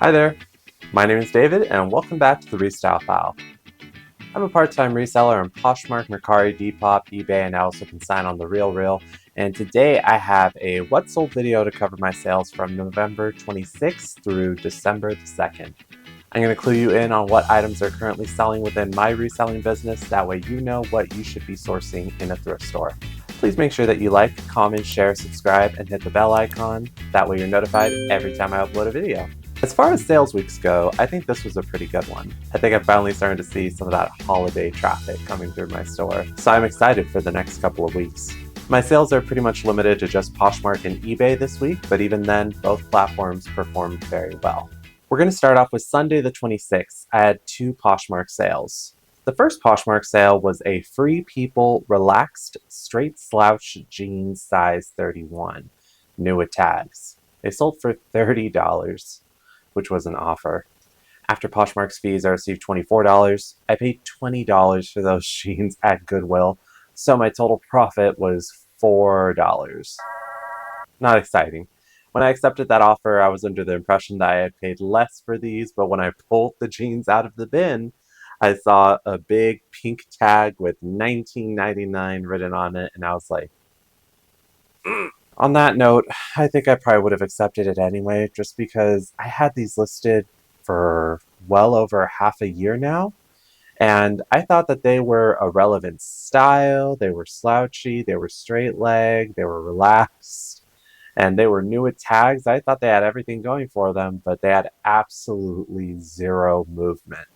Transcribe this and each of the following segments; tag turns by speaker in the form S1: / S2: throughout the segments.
S1: Hi there, my name is David and welcome back to the Restyle File. I'm a part-time reseller on Poshmark, Mercari, Depop, eBay, and I also can sign on The RealReal. And today I have a What Sold video to cover my sales from November 26th through December the 2nd. I'm going to clue you in on what items are currently selling within my reselling business, that way you know what you should be sourcing in a thrift store. Please make sure that you like, comment, share, subscribe, and hit the bell icon, that way you're notified every time I upload a video. As far as sales weeks go, I think this was a pretty good one. I think I'm finally starting to see some of that holiday traffic coming through my store, so I'm excited for the next couple of weeks. My sales are pretty much limited to just Poshmark and eBay this week, but even then, both platforms performed very well. We're going to start off with Sunday the 26th. I had 2 Poshmark sales. The first Poshmark sale was a Free People Relaxed Straight Slouch Jeans size 31, new with tags. They sold for $30. Which was an offer. After Poshmark's fees, I received $24. I paid $20 for those jeans at Goodwill, so my total profit was $4. Not exciting. When I accepted that offer, I was under the impression that I had paid less for these, but when I pulled the jeans out of the bin, I saw a big pink tag with $19.99 written on it, and I was like, On that note, I think I probably would have accepted it anyway, just because I had these listed for well over half a year now, and I thought that they were a relevant style, they were slouchy, they were straight leg, they were relaxed, and they were new with tags. I thought they had everything going for them, but they had absolutely zero movement.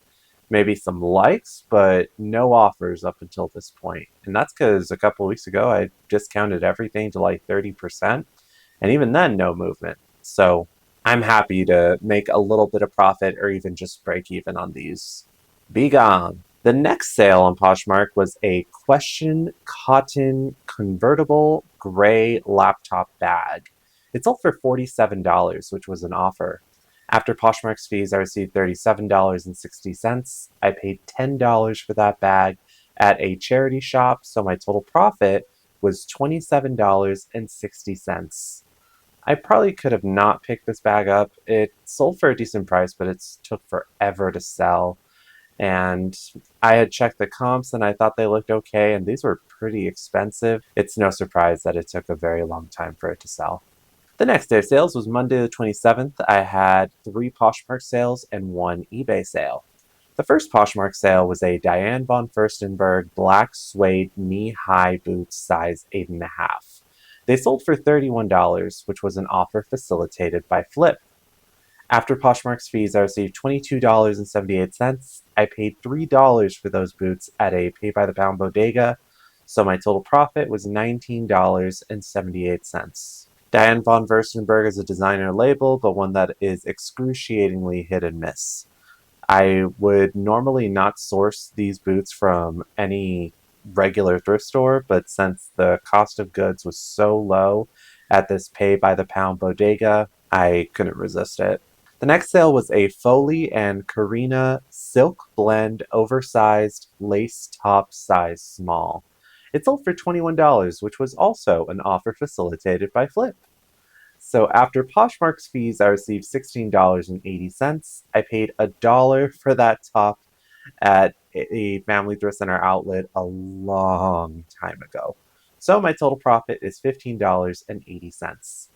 S1: Maybe some likes, but no offers up until this point. And that's because a couple of weeks ago I discounted everything to like 30%, and even then, no movement. So I'm happy to make a little bit of profit or even just break even on these. Be gone. The next sale on Poshmark was a Question Cotton Convertible Gray Laptop Bag. It sold for $47, which was an offer. After Poshmark's fees, I received $37.60. I paid $10 for that bag at a charity shop, so my total profit was $27.60. I probably could have not picked this bag up. It sold for a decent price, but it took forever to sell. And I had checked the comps and I thought they looked okay, and these were pretty expensive. It's no surprise that it took a very long time for it to sell. The next day of sales was Monday the 27th. I had 3 Poshmark sales and 1 eBay sale. The first Poshmark sale was a Diane von Furstenberg black suede knee-high boots size 8.5. They sold for $31, which was an offer facilitated by FLYP. After Poshmark's fees, I received $22.78. I paid $3 for those boots at a pay-by-the-pound bodega, so my total profit was $19.78. Diane von Furstenberg is a designer label, but one that is excruciatingly hit and miss. I would normally not source these boots from any regular thrift store, but since the cost of goods was so low at this pay-by-the-pound bodega, I couldn't resist it. The next sale was a Foley and Karina silk blend oversized lace top size small. It sold for $21, which was also an offer facilitated by FLYP. So after Poshmark's fees, I received $16.80. I paid $1 for that top at a family thrift center outlet a long time ago. So my total profit is $15.80.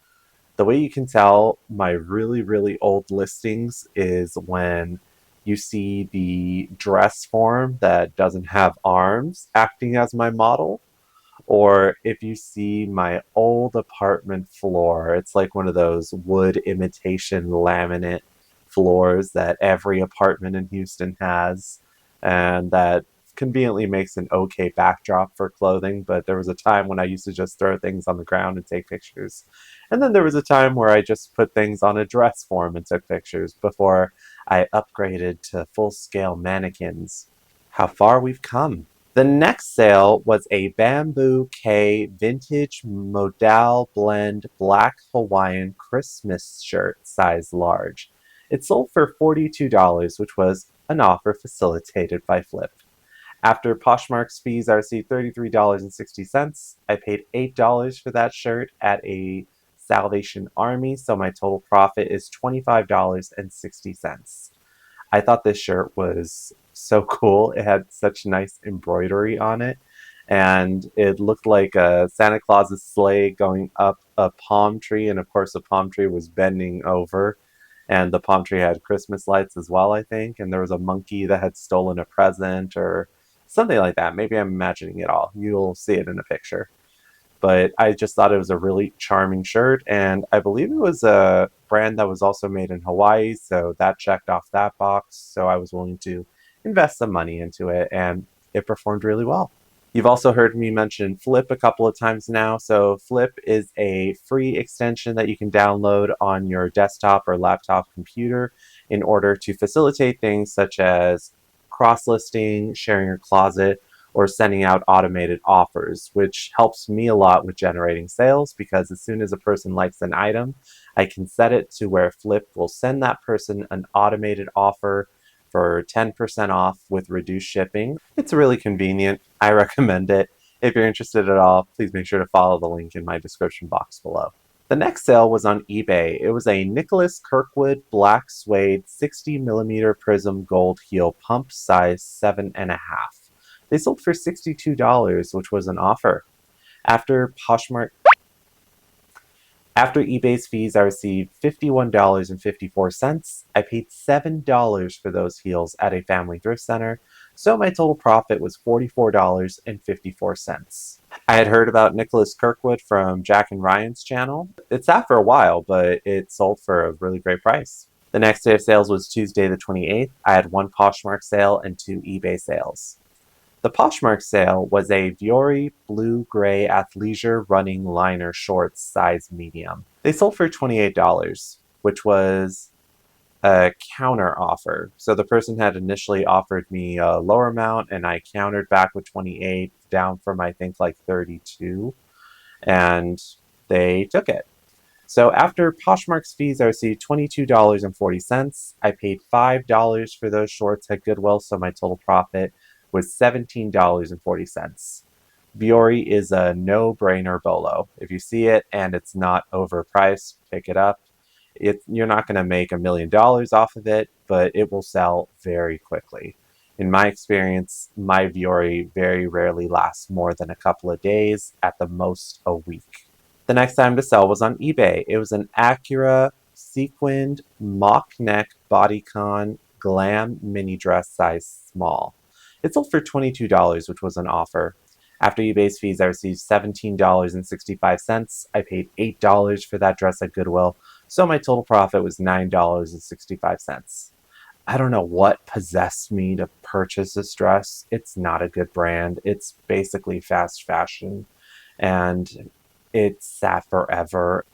S1: The way you can tell my really, really old listings is when you see the dress form that doesn't have arms acting as my model, or if you see my old apartment floor. It's like one of those wood imitation laminate floors that every apartment in Houston has, and that conveniently makes an okay backdrop for clothing. But there was a time when I used to just throw things on the ground and take pictures. And then there was a time where I just put things on a dress form and took pictures before I upgraded to full-scale mannequins. How far we've come. The next sale was a Bamboo K Vintage Modal Blend Black Hawaiian Christmas shirt, size large. It sold for $42, which was an offer facilitated by FLYP. After Poshmark's fees, I received $33.60. I paid $8 for that shirt at a Salvation Army, so my total profit is $25.60. I thought this shirt was so cool. It had such nice embroidery on it, and it looked like a Santa Claus's sleigh going up a palm tree, and of course the palm tree was bending over, and the palm tree had Christmas lights as well, I think, and there was a monkey that had stolen a present or something like that. Maybe I'm imagining it all. You'll see it in a picture. But I just thought it was a really charming shirt, and I believe it was a brand that was also made in Hawaii, so that checked off that box. So I was willing to invest some money into it, and it performed really well. You've also heard me mention FLYP a couple of times now. So FLYP is a free extension that you can download on your desktop or laptop computer in order to facilitate things such as cross-listing, sharing your closet, or sending out automated offers, which helps me a lot with generating sales because as soon as a person likes an item, I can set it to where FLYP will send that person an automated offer for 10% off with reduced shipping. It's really convenient. I recommend it. If you're interested at all, please make sure to follow the link in my description box below. The next sale was on eBay. It was a Nicholas Kirkwood black suede 60mm prism gold heel pump size 7.5. They sold for $62, which was an offer. After eBay's fees, I received $51.54. I paid $7 for those heels at a family thrift center, so my total profit was $44.54. I had heard about Nicholas Kirkwood from Jack and Ryan's channel. It sat for a while, but it sold for a really great price. The next day of sales was Tuesday the 28th. I had one Poshmark sale and two eBay sales. The Poshmark sale was a Vuori blue-gray athleisure running liner shorts size medium. They sold for $28, which was a counter offer. So the person had initially offered me a lower amount and I countered back with 28 down from I think like 32 and they took it. So after Poshmark's fees, I received $22.40. I paid $5 for those shorts at Goodwill, so my total profit was $17.40. Vuori is a no-brainer bolo. If you see it and it's not overpriced, pick it up. You're not going to make $1 million off of it, but it will sell very quickly. In my experience, my Vuori very rarely lasts more than a couple of days, at the most a week. The next time to sell was on eBay. It was an Acura sequined mock neck bodycon glam mini dress size small. It sold for $22, which was an offer. After eBay's fees, I received $17.65. I paid $8 for that dress at Goodwill, so my total profit was $9.65. I don't know what possessed me to purchase this dress. It's not a good brand. It's basically fast fashion, and it sat forever.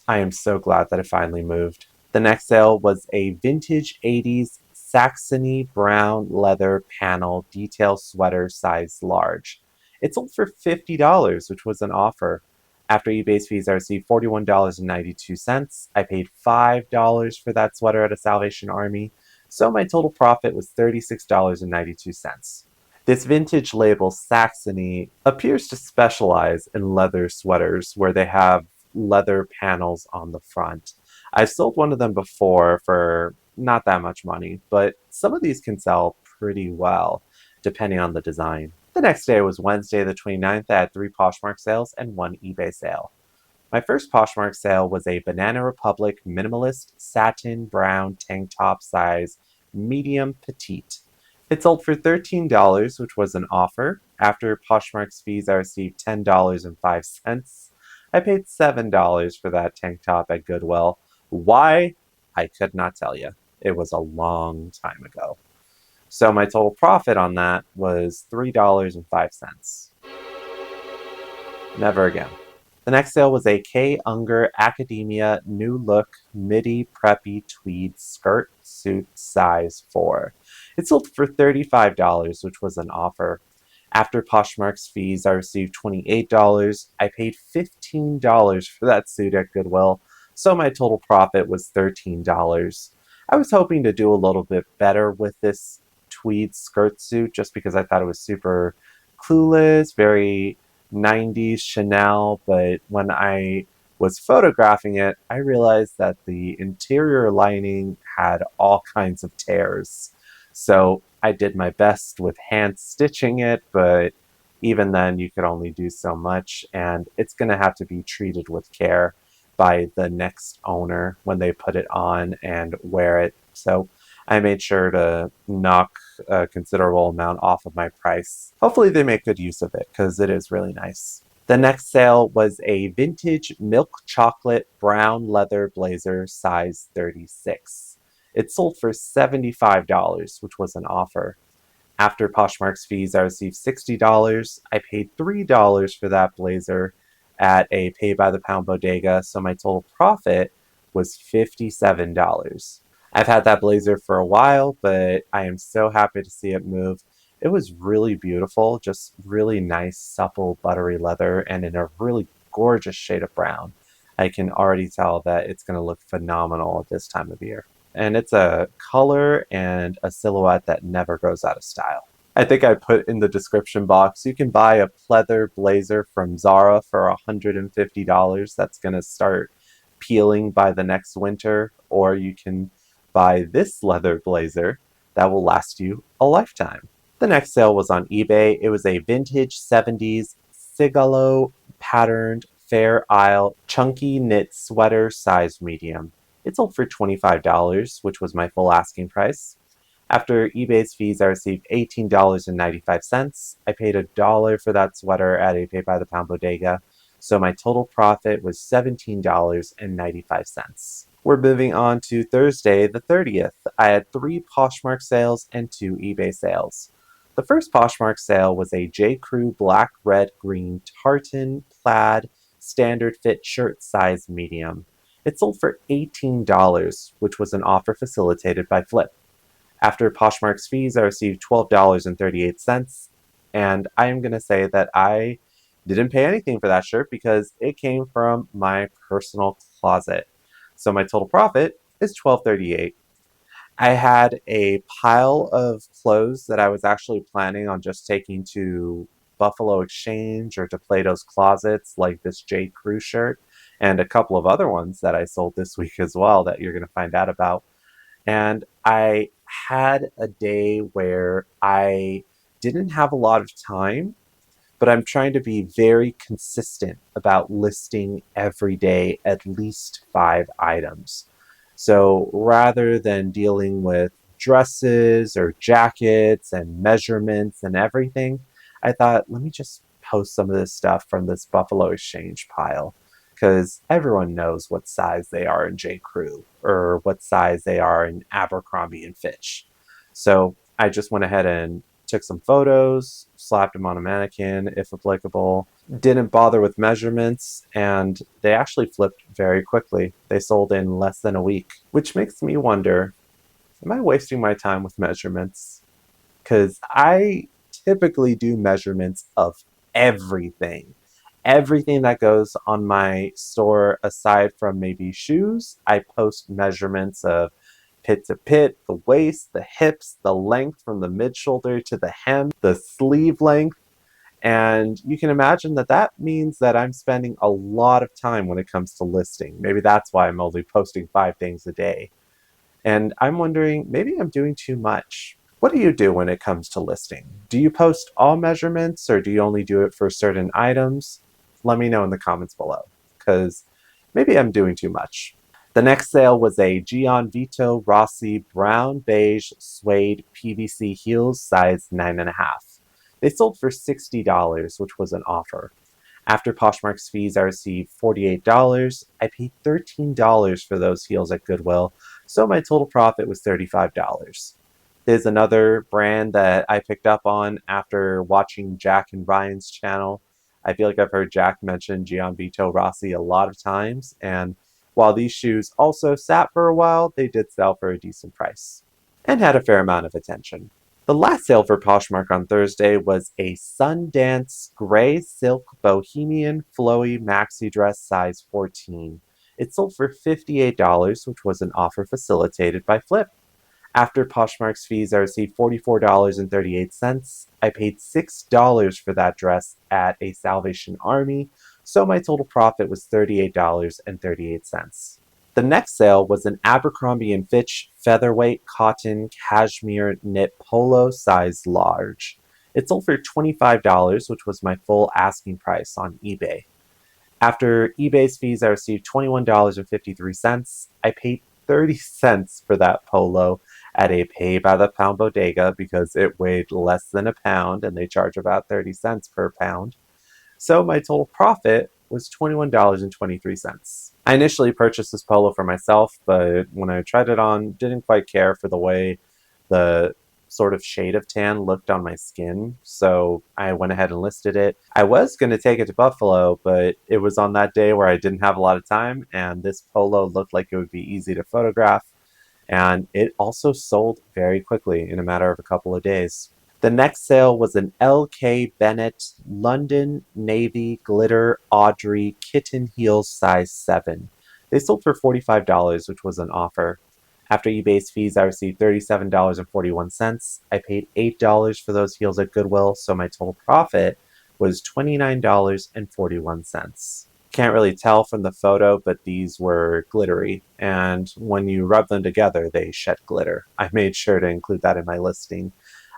S1: I am so glad that it finally moved. The next sale was a vintage 80s Saxony brown leather panel detail sweater size large. It sold for $50, which was an offer. After eBay's fees, I received $41.92. I paid $5 for that sweater at a Salvation Army, so my total profit was $36.92. This vintage label, Saxony, appears to specialize in leather sweaters where they have leather panels on the front. I've sold one of them before for not that much money, but some of these can sell pretty well, depending on the design. The next day was Wednesday the 29th. I had 3 Poshmark sales and 1 eBay sale. My first Poshmark sale was a Banana Republic minimalist satin brown tank top size medium petite. It sold for $13, which was an offer. After Poshmark's fees, I received $10.05. I paid $7 for that tank top at Goodwill. Why? I could not tell you. It was a long time ago. So my total profit on that was $3.05. Never again. The next sale was a K. Unger Academia New Look Midi Preppy Tweed Skirt Suit size 4. It sold for $35, which was an offer. After Poshmark's fees, I received $28. I paid $15 for that suit at Goodwill, so my total profit was $13. I was hoping to do a little bit better with this tweed skirt suit just because I thought it was super clueless, very 90s Chanel, but when I was photographing it, I realized that the interior lining had all kinds of tears. So I did my best with hand stitching it, but even then you could only do so much, and it's going to have to be treated with care by the next owner when they put it on and wear it. So I made sure to knock a considerable amount off of my price. Hopefully they make good use of it because it is really nice. The next sale was a vintage milk chocolate brown leather blazer size 36. It sold for $75, which was an offer. After Poshmark's fees, I received $60. I paid $3 for that blazer at a pay by the pound bodega, so my total profit was $57. I've had that blazer for a while, but I am so happy to see it move. It was really beautiful, just really nice, supple, buttery leather, and in a really gorgeous shade of brown. I can already tell that it's going to look phenomenal at this time of year. And it's a color and a silhouette that never goes out of style. I think I put in the description box, you can buy a pleather blazer from Zara for $150. That's going to start peeling by the next winter, or you can buy this leather blazer that will last you a lifetime. The next sale was on eBay. It was a vintage 70s Cigalo patterned Fair Isle chunky knit sweater size medium. It sold for $25, which was my full asking price. After eBay's fees, I received $18.95. I paid $1 for that sweater at a pay by the pound bodega, so my total profit was $17.95. We're moving on to Thursday, the 30th. I had 3 Poshmark sales and 2 eBay sales. The first Poshmark sale was a J. Crew black, red, green tartan plaid standard fit shirt size medium. It sold for $18, which was an offer facilitated by FLYP. After Poshmark's fees, I received $12.38, and I am going to say that I didn't pay anything for that shirt because it came from my personal closet. So my total profit is $12.38. I had a pile of clothes that I was actually planning on just taking to Buffalo Exchange or to Plato's Closets, like this J. Crew shirt, and a couple of other ones that I sold this week as well that you're going to find out about. And I had a day where I didn't have a lot of time, but I'm trying to be very consistent about listing every day at least 5 items. So rather than dealing with dresses or jackets and measurements and everything, I thought, let me just post some of this stuff from this Buffalo Exchange pile because everyone knows what size they are in J. Crew or what size they are in Abercrombie and Fitch. So I just went ahead and took some photos, slapped them on a mannequin if applicable, didn't bother with measurements, and they actually flipped very quickly. They sold in less than a week, which makes me wonder, am I wasting my time with measurements? Because I typically do measurements of everything. Everything that goes on my store, aside from maybe shoes, I post measurements of pit to pit, the waist, the hips, the length from the mid shoulder to the hem, the sleeve length. And you can imagine that that means that I'm spending a lot of time when it comes to listing. Maybe that's why I'm only posting 5 things a day. And I'm wondering, maybe I'm doing too much. What do you do when it comes to listing? Do you post all measurements or do you only do it for certain items? Let me know in the comments below, because maybe I'm doing too much. The next sale was a Gianvito Rossi brown beige suede PVC heels size 9.5. They sold for $60, which was an offer. After Poshmark's fees, I received $48. I paid $13 for those heels at Goodwill, so my total profit was $35. There's another brand that I picked up on after watching Jack and Ryan's channel. I feel like I've heard Jack mention Gianvito Rossi a lot of times, and while these shoes also sat for a while, they did sell for a decent price and had a fair amount of attention. The last sale for Poshmark on Thursday was a Sundance gray silk bohemian flowy maxi dress size 14. It sold for $58, which was an offer facilitated by FLYP. After Poshmark's fees, I received $44.38. I paid $6 for that dress at a Salvation Army, so my total profit was $38.38. The next sale was an Abercrombie & Fitch featherweight cotton cashmere knit polo size large. It sold for $25, which was my full asking price on eBay. After eBay's fees, I received $21.53. I paid 30 cents for that polo at a pay by the pound bodega because it weighed less than a pound and they charge about 30 cents per pound. So my total profit was $21.23. I initially purchased this polo for myself, but when I tried it on, didn't quite care for the way the sort of shade of tan looked on my skin, so I went ahead and listed it. I was going to take it to Buffalo, but it was on that day where I didn't have a lot of time, and this polo looked like it would be easy to photograph, and it also sold very quickly in a matter of a couple of days. The next sale was an L.K. Bennett London Navy Glitter Audrey Kitten Heels size 7. They sold for $45, which was an offer. After eBay's fees, I received $37.41. I paid $8 for those heels at Goodwill, so my total profit was $29.41. Can't really tell from the photo, but these were glittery, and when you rub them together, they shed glitter. I made sure to include that in my listing.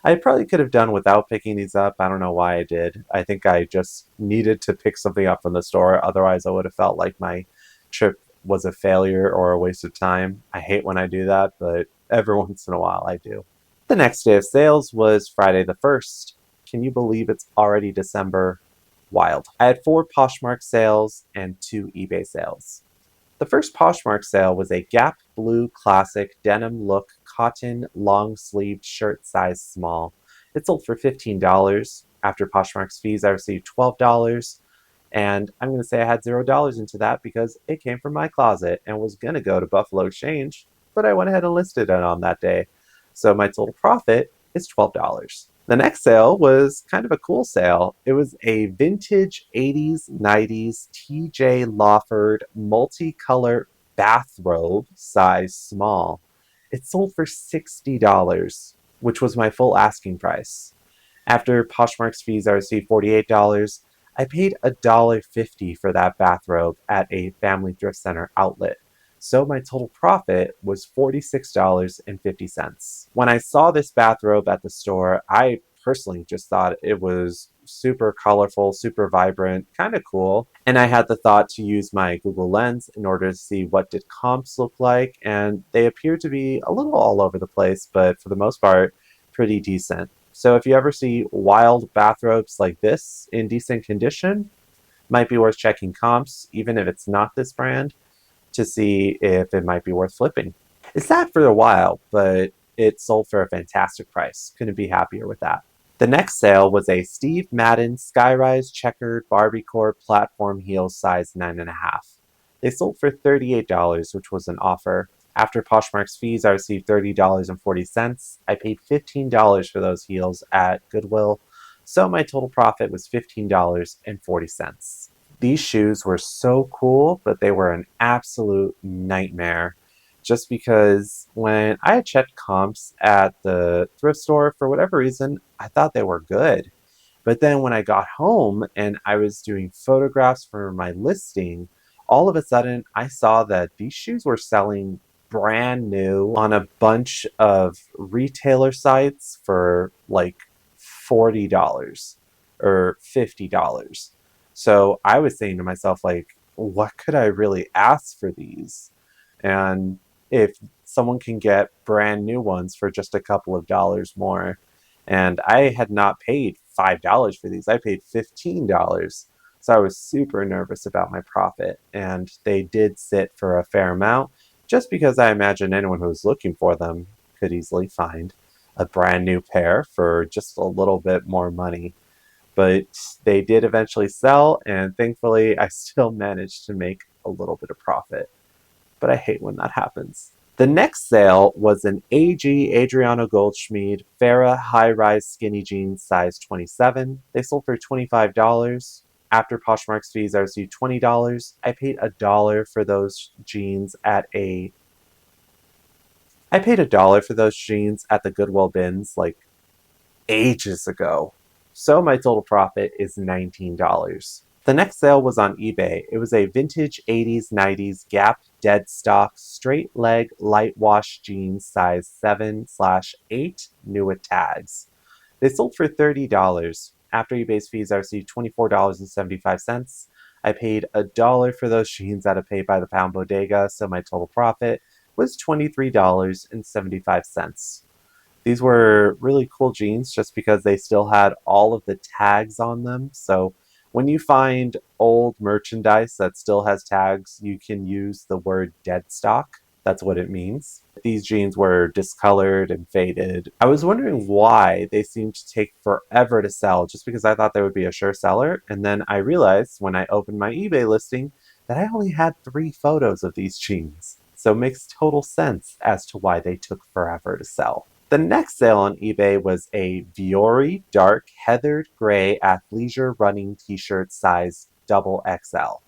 S1: I probably could have done without picking these up. I don't know why I did. I think I just needed to pick something up from the store. Otherwise, I would have felt like my trip was a failure or a waste of time. I hate when I do that, but every once in a while I do. The next day of sales was Friday the 1st. Can you believe it's already December? Wild. I had 4 Poshmark sales and 2 eBay sales. The first Poshmark sale was a Gap Blue Classic denim look cotton long-sleeved shirt size small. It sold for $15. After Poshmark's fees, I received $12. And I'm going to say I had $0 into that because it came from my closet and was going to go to Buffalo Exchange, but I went ahead and listed it on that day. So my total profit is $12. The next sale was kind of a cool sale. It was a vintage 80s, 90s TJ Lawford multicolor bathrobe size small. It sold for $60, which was my full asking price. After Poshmark's fees, I received $48. I paid $1.50 for that bathrobe at a family thrift center outlet. So my total profit was $46.50. When I saw this bathrobe at the store, I personally just thought it was super colorful, super vibrant, kind of cool. And I had the thought to use my Google Lens in order to see what did comps look like, and they appear to be a little all over the place, but for the most part, pretty decent. So if you ever see wild bathrobes like this in decent condition, might be worth checking comps, even if it's not this brand, to see if it might be worth flipping. It sat for a while, but it sold for a fantastic price. Couldn't be happier with that. The next sale was a Steve Madden Skyrise checkered Barbiecore platform heel size 9.5. They sold for $38, which was an offer. After Poshmark's fees, I received $30.40. I paid $15 for those heels at Goodwill, so my total profit was $15.40. These shoes were so cool, but they were an absolute nightmare. Just because when I had checked comps at the thrift store, for whatever reason, I thought they were good. But then when I got home and I was doing photographs for my listing, all of a sudden I saw that these shoes were selling brand new on a bunch of retailer sites for like $40 or $50. So I was saying to myself, like, what could I really ask for these? And if someone can get brand new ones for just a couple of dollars more, and I had not paid $5 for these, I paid $15. So I was super nervous about my profit, and they did sit for a fair amount, just because I imagine anyone who was looking for them could easily find a brand new pair for just a little bit more money. But they did eventually sell, and thankfully I still managed to make a little bit of profit. But I hate when that happens. The next sale was an AG Adriano Goldschmied Farrah high-rise skinny jeans size 27. They sold for $25. After Poshmark's fees, I received $20. I paid $1 for those jeans at a I paid $1 for those jeans at the Goodwill bins like ages ago. So my total profit is $19. The next sale was on eBay. It was a vintage 80s, 90s Gap dead stock straight leg light wash jeans size 7/8 new with tags. They sold for $30. After eBay's fees, I received $24.75. I paid $1 for those jeans at a pay by the pound bodega, so my total profit was $23.75. These were really cool jeans just because they still had all of the tags on them. So when you find old merchandise that still has tags, you can use the word dead stock. That's what it means. These jeans were discolored and faded. I was wondering why they seemed to take forever to sell, just because I thought they would be a sure seller. And then I realized when I opened my eBay listing that I only had 3 photos of these jeans. So it makes total sense as to why they took forever to sell. The next sale on eBay was a Viore dark heathered gray athleisure running t-shirt size XXL.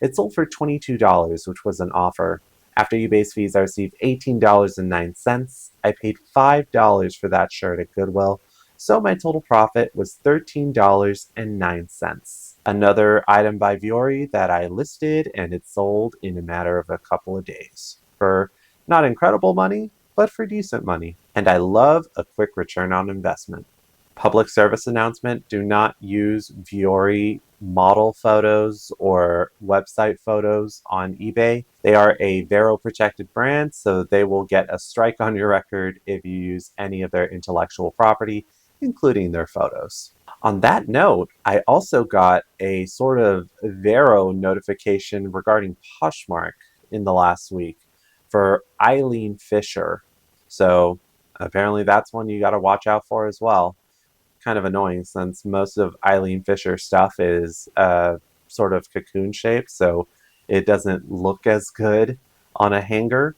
S1: It sold for $22, which was an offer. After eBay's fees, I received $18.09. I paid $5 for that shirt at Goodwill, so my total profit was $13.09. Another item by Viore that I listed and it sold in a matter of a couple of days for not incredible money, but for decent money. And I love a quick return on investment. Public service announcement: do not use Viore model photos or website photos on eBay. They are a Vero protected brand, so they will get a strike on your record if you use any of their intellectual property, including their photos. On that note, I also got a sort of Vero notification regarding Poshmark in the last week for Eileen Fisher. So apparently that's one you got to watch out for as well. Kind of annoying since most of Eileen Fisher stuff is sort of cocoon shaped, so it doesn't look as good on a hanger.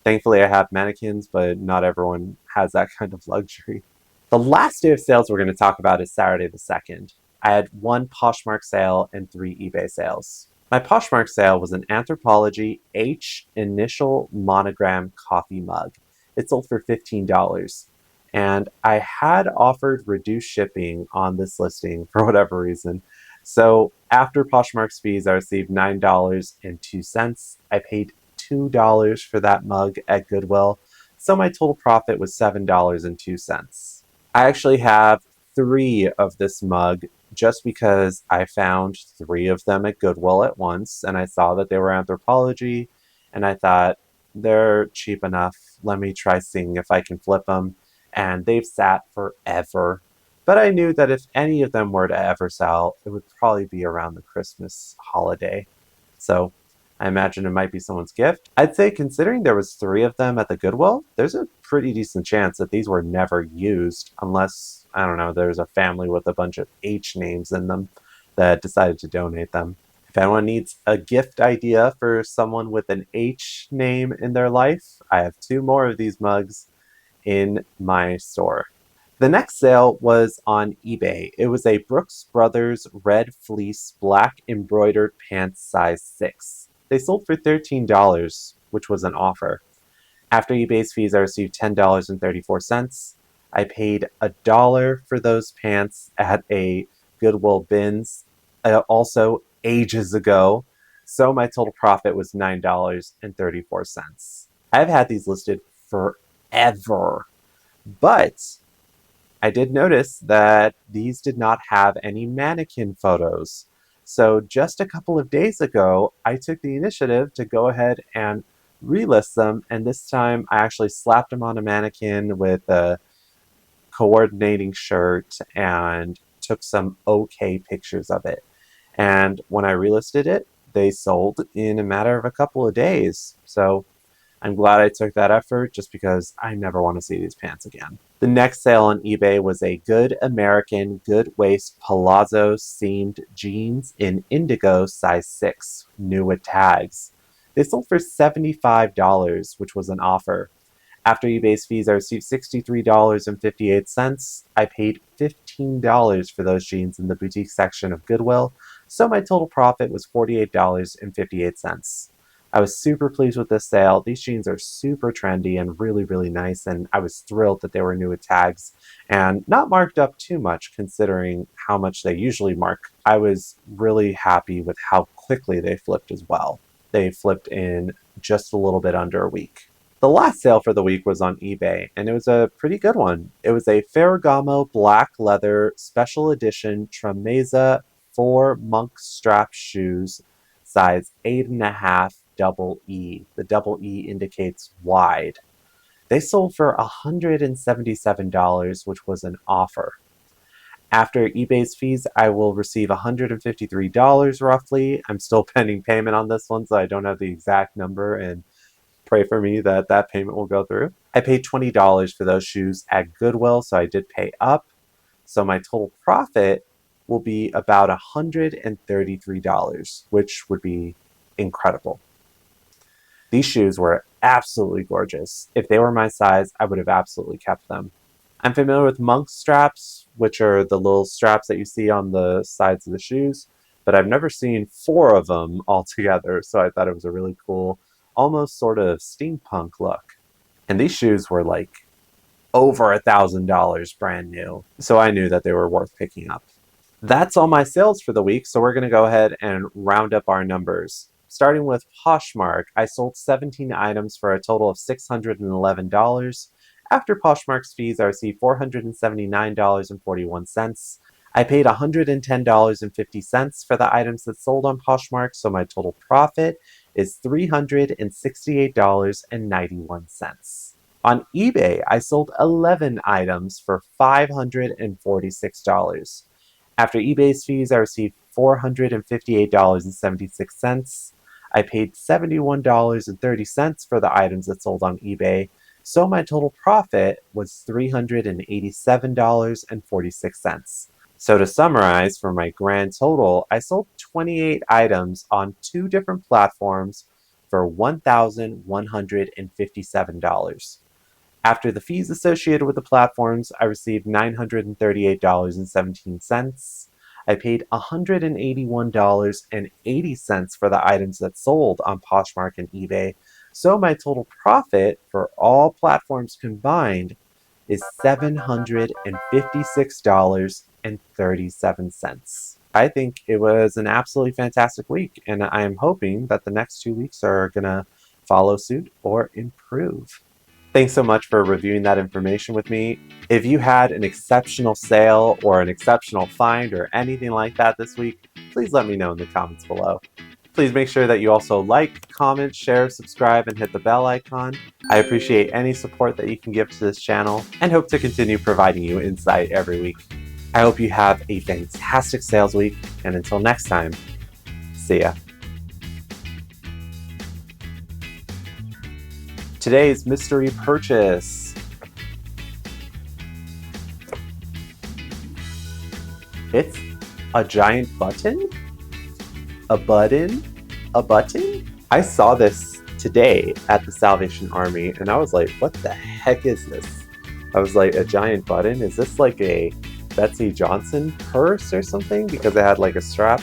S1: Thankfully, I have mannequins, but not everyone has that kind of luxury. The last day of sales we're going to talk about is Saturday the 2nd. I had 1 Poshmark sale and 3 eBay sales. My Poshmark sale was an Anthropologie H initial monogram coffee mug. It sold for $15. And I had offered reduced shipping on this listing for whatever reason. So after Poshmark's fees, I received $9.02. I paid $2 for that mug at Goodwill, so my total profit was $7.02. I actually have 3 of this mug just because I found 3 of them at Goodwill at once, and I saw that they were Anthropologie, and I thought, they're cheap enough. Let me try seeing if I can flip them. And they've sat forever. But I knew that if any of them were to ever sell, it would probably be around the Christmas holiday. So I imagine it might be someone's gift. I'd say considering there was 3 of them at the Goodwill, there's a pretty decent chance that these were never used unless, I don't know, there's a family with a bunch of H names in them that decided to donate them. If anyone needs a gift idea for someone with an H name in their life, I have 2 more of these mugs in my store. The next sale was on eBay. It was a Brooks Brothers red fleece black embroidered pants size 6. They sold for $13, which was an offer. After eBay's fees, I received $10.34. I paid $1 for those pants at a Goodwill bins, also ages ago, so my total profit was $9.34. I've had these listed forever, but I did notice that these did not have any mannequin photos. So just a couple of days ago, I took the initiative to go ahead and relist them, and this time I actually slapped them on a mannequin with a coordinating shirt and took some okay pictures of it. And when I relisted it, they sold in a matter of a couple of days. So I'm glad I took that effort just because I never want to see these pants again. The next sale on eBay was a Good American Good Waist Palazzo seamed jeans in indigo size 6, new with tags. They sold for $75, which was an offer. After eBay's fees, I received $63.58. I paid $15 for those jeans in the boutique section of Goodwill, so my total profit was $48.58. I was super pleased with this sale. These jeans are super trendy and really, really nice, and I was thrilled that they were new with tags and not marked up too much considering how much they usually mark. I was really happy with how quickly they flipped as well. They flipped in just a little bit under a week. The last sale for the week was on eBay, and it was a pretty good one. It was a Ferragamo black leather special edition Trameza 4 monk strap shoes, size 8.5 double E. The double E indicates wide. They sold for $177, which was an offer. After eBay's fees, I will receive $153 roughly. I'm still pending payment on this one, so I don't have the exact number, and pray for me that that payment will go through. I paid $20 for those shoes at Goodwill, so I did pay up. So my total profit will be about $133, which would be incredible. These shoes were absolutely gorgeous. If they were my size, I would have absolutely kept them. I'm familiar with monk straps, which are the little straps that you see on the sides of the shoes, but I've never seen 4 of them all together, so I thought it was a really cool, almost sort of steampunk look. And these shoes were like over $1,000 brand new, so I knew that they were worth picking up. That's all my sales for the week, so we're going to go ahead and round up our numbers. Starting with Poshmark, I sold 17 items for a total of $611. After Poshmark's fees, I received $479.41. I paid $110.50 for the items that sold on Poshmark, so my total profit is $368.91. On eBay, I sold 11 items for $546. After eBay's fees, I received $458.76. I paid $71.30 for the items that sold on eBay, so my total profit was $387.46. So to summarize, for my grand total, I sold 28 items on 2 different platforms for $1,157. After the fees associated with the platforms, I received $938.17. I paid $181.80 for the items that sold on Poshmark and eBay, so my total profit for all platforms combined is $756.37. I think it was an absolutely fantastic week, and I'm hoping that the next 2 weeks are going to follow suit or improve. Thanks so much for reviewing that information with me. If you had an exceptional sale or an exceptional find or anything like that this week, please let me know in the comments below. Please make sure that you also like, comment, share, subscribe, and hit the bell icon. I appreciate any support that you can give to this channel and hope to continue providing you insight every week. I hope you have a fantastic sales week, and until next time, see ya. Today's mystery purchase. It's a giant button? A button? A button? I saw this today at the Salvation Army, and I was like, what the heck is this? I was like, a giant button? Is this like a Betsy Johnson purse or something? Because it had like a strap.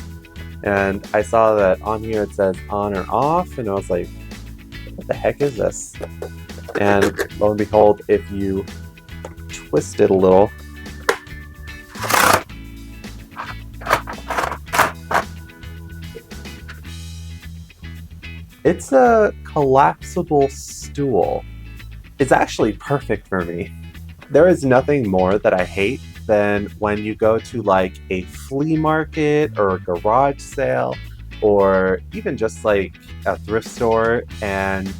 S1: And I saw that on here it says on or off, and I was like, what the heck is this? And lo and behold, if you twist it a little, it's a collapsible stool. It's actually perfect for me. There is nothing more that I hate than when you go to like a flea market or a garage sale or even just like a thrift store, and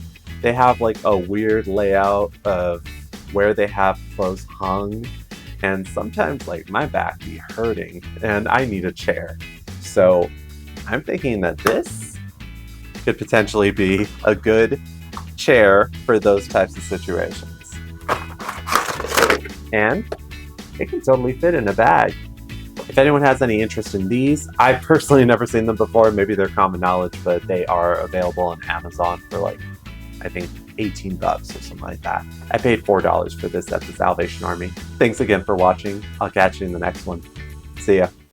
S1: they have like a weird layout of where they have clothes hung, and sometimes like my back be hurting and I need a chair. So I'm thinking that this could potentially be a good chair for those types of situations. And it can totally fit in a bag. If anyone has any interest in these, I've personally never seen them before. Maybe they're common knowledge, but they are available on Amazon for like, I think $18 or something like that. I paid $4 for this at the Salvation Army. Thanks again for watching. I'll catch you in the next one. See ya.